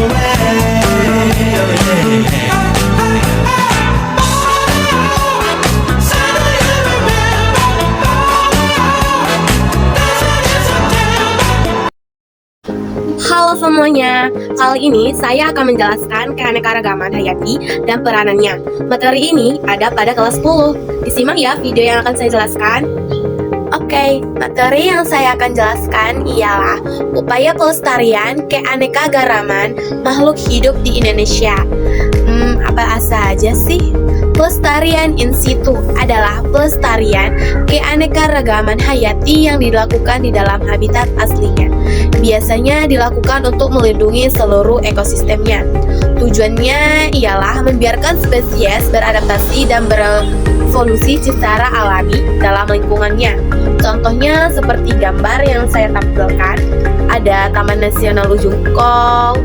Halo semuanya, kali ini saya akan menjelaskan keanekaragaman hayati dan peranannya. Materi ini ada pada kelas 10. Disimak ya video yang akan saya jelaskan. Oke, materi yang saya akan jelaskan ialah upaya pelestarian keanekaragaman makhluk hidup di Indonesia. Apa saja sih? Pelestarian in situ adalah pelestarian keanekaragaman hayati yang dilakukan di dalam habitat aslinya. Biasanya dilakukan untuk melindungi seluruh ekosistemnya. Tujuannya ialah membiarkan spesies beradaptasi dan berevolusi secara alami dalam lingkungannya. Contohnya seperti gambar yang saya tampilkan, ada Taman Nasional Ujung Kol,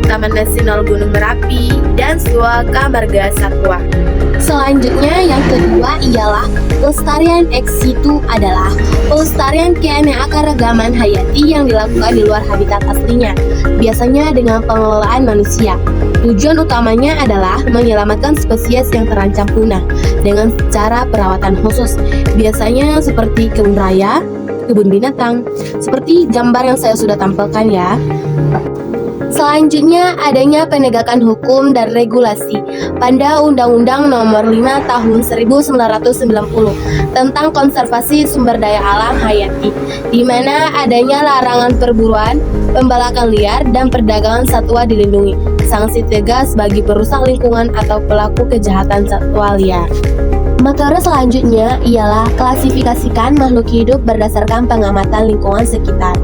Taman Nasional Gunung Merapi, dan Suaka Marga Satwa. Selanjutnya yang kedua ialah pelestarian ex situ adalah pelestarian keanekaragaman hayati yang dilakukan di luar habitat aslinya, biasanya dengan pengelolaan manusia. Tujuan utamanya adalah menyelamatkan spesies yang terancam punah dengan cara perawatan khusus, biasanya seperti kebun raya, kebun binatang, seperti gambar yang saya sudah tampilkan ya. Selanjutnya adanya penegakan hukum dan regulasi pada Undang-Undang Nomor 5 Tahun 1990 tentang konservasi sumber daya alam hayati, di mana adanya larangan perburuan, pembalakan liar, dan perdagangan satwa dilindungi. Sanksi tegas bagi perusak lingkungan atau pelaku kejahatan satwa liar. Materi selanjutnya ialah klasifikasikan makhluk hidup berdasarkan pengamatan lingkungan sekitar,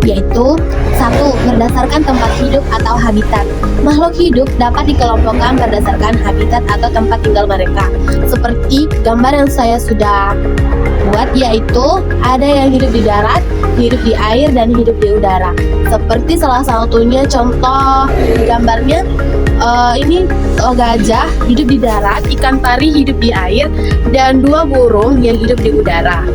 yaitu 1. Berdasarkan tempat hidup atau habitat. Makhluk hidup dapat dikelompokkan berdasarkan habitat atau tempat tinggal mereka. Seperti gambar yang saya sudah buat, yaitu ada yang hidup di darat, hidup di air, dan hidup di udara. Seperti salah satunya contoh gambarnya, ini gajah hidup di darat, ikan pari hidup di air, dan 2 burung yang hidup di udara.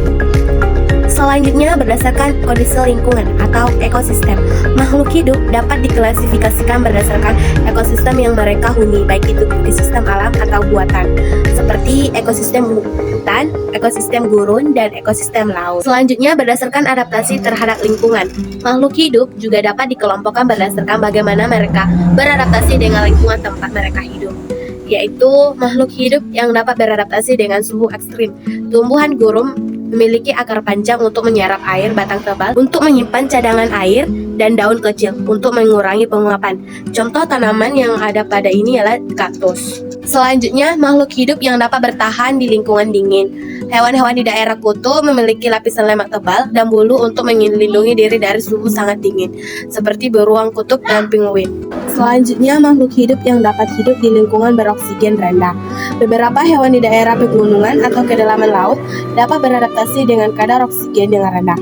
Selanjutnya berdasarkan kondisi lingkungan atau ekosistem. Makhluk hidup dapat diklasifikasikan berdasarkan ekosistem yang mereka huni, baik itu ekosistem alam atau buatan, seperti ekosistem hutan, ekosistem gurun, dan ekosistem laut. Selanjutnya berdasarkan adaptasi terhadap lingkungan. Makhluk hidup juga dapat dikelompokkan berdasarkan bagaimana mereka beradaptasi dengan lingkungan tempat mereka hidup, yaitu makhluk hidup yang dapat beradaptasi dengan suhu ekstrim. Tumbuhan gurun memiliki akar panjang untuk menyerap air, batang tebal untuk menyimpan cadangan air, dan daun kecil untuk mengurangi penguapan. Contoh tanaman yang ada pada ini adalah kaktus. Selanjutnya, makhluk hidup yang dapat bertahan di lingkungan dingin. Hewan-hewan di daerah kutub memiliki lapisan lemak tebal dan bulu untuk melindungi diri dari suhu sangat dingin, seperti beruang kutub dan penguin. Selanjutnya, makhluk hidup yang dapat hidup di lingkungan beroksigen rendah. Beberapa hewan di daerah pegunungan atau kedalaman laut dapat beradaptasi dengan kadar oksigen yang rendah,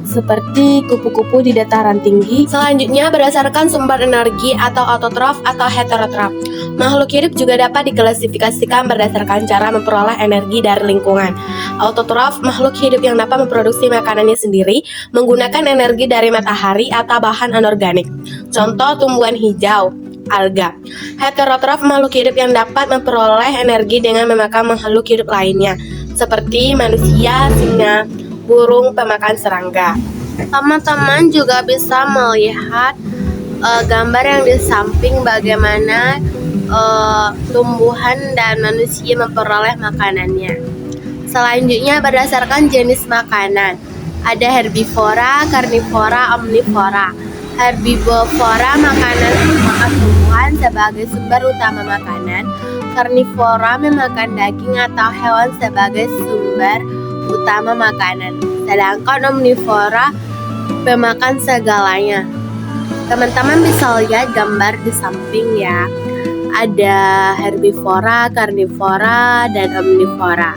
seperti kupu-kupu di dataran tinggi. Selanjutnya, berdasarkan sumber energi atau autotrof atau heterotrof. Makhluk hidup juga dapat diklasifikasikan berdasarkan cara memperoleh energi dari lingkungan. Autotrof, makhluk hidup yang dapat memproduksi makanannya sendiri menggunakan energi dari matahari atau bahan anorganik. Contoh tumbuhan hijau, alga. Heterotrof, makhluk hidup yang dapat memperoleh energi dengan memakan makhluk hidup lainnya, seperti manusia, singa, burung pemakan serangga. Teman-teman juga bisa melihat gambar yang di samping bagaimana tumbuhan dan manusia memperoleh makanannya. Selanjutnya berdasarkan jenis makanan. Ada herbivora, karnivora, omnivora. Herbivora makanan memakan tumbuhan sebagai sumber utama makanan. Karnivora memakan daging atau hewan sebagai sumber utama makanan. Sedangkan omnivora pemakan segalanya. Teman-teman bisa lihat gambar di samping ya. Ada herbivora, karnivora, dan omnivora.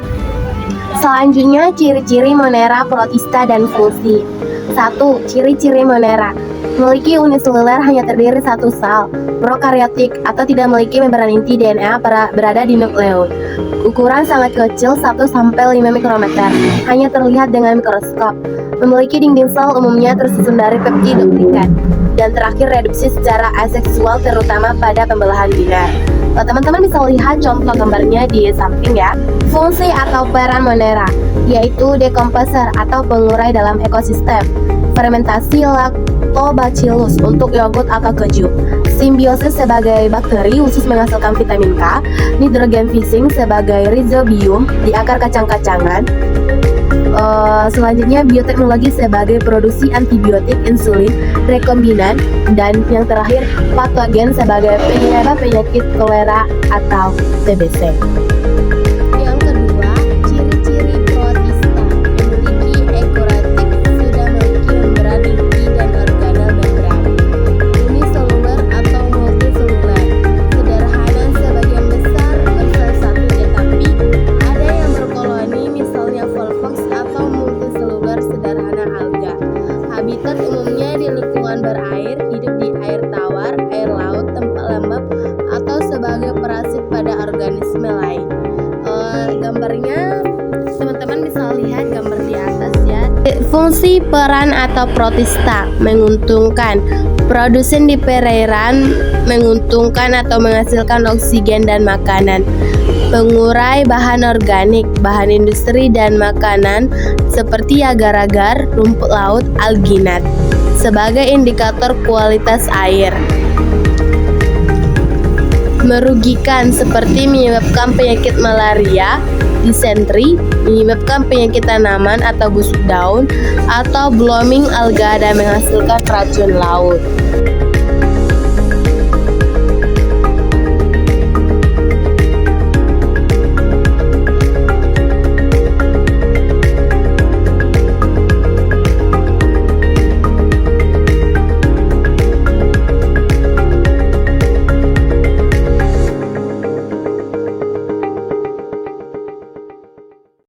Selanjutnya ciri-ciri Monera protista dan fungsi. 1. Ciri-ciri Monera: memiliki uniseluler, hanya terdiri satu sel, prokaryotik atau tidak memiliki membran inti DNA berada di nukleus. Ukuran sangat kecil 1-5 mikrometer, hanya terlihat dengan mikroskop. Memiliki dinding sel umumnya tersusun dari peptid duplikat. dan terakhir reduksi secara aseksual terutama pada pembelahan biner. Teman-teman bisa lihat contoh gambarnya di samping ya. Fungsi atau peran Monera yaitu dekomposer atau pengurai dalam ekosistem, fermentasi lactobacillus untuk yogurt atau keju, simbiosis sebagai bakteri khusus menghasilkan vitamin K, nitrogen fixing sebagai rhizobium di akar kacang-kacangan. Selanjutnya bioteknologi sebagai produksi antibiotik, insulin, rekombinan, dan yang terakhir patogen sebagai penyebab penyakit kolera atau TBC. Yang kedua, ciri-ciri protista memiliki ekorotik, sudah memiliki membran inti dan organel membran, uniseluler atau multiseluler, sederhana sebagian besar bersatu, tetapi ada yang berkoloni misalnya volvox atau multiseluler sederhana alga. Habitat umumnya di lingkungan berair, hidup di air tawar, air laut, tempat lembab, atau sebagai parasit pada organisme lain. Gambarnya teman-teman bisa lihat gambar di atas ya. Fungsi peran atau protista menguntungkan, produsen di perairan, menguntungkan atau menghasilkan oksigen dan makanan, pengurai bahan organik, bahan industri dan makanan seperti agar-agar, rumput laut, alginat, sebagai indikator kualitas air. Merugikan seperti menyebabkan penyakit malaria, disentri, menyebabkan penyakit tanaman atau busuk daun, atau blooming alga dan menghasilkan racun laut.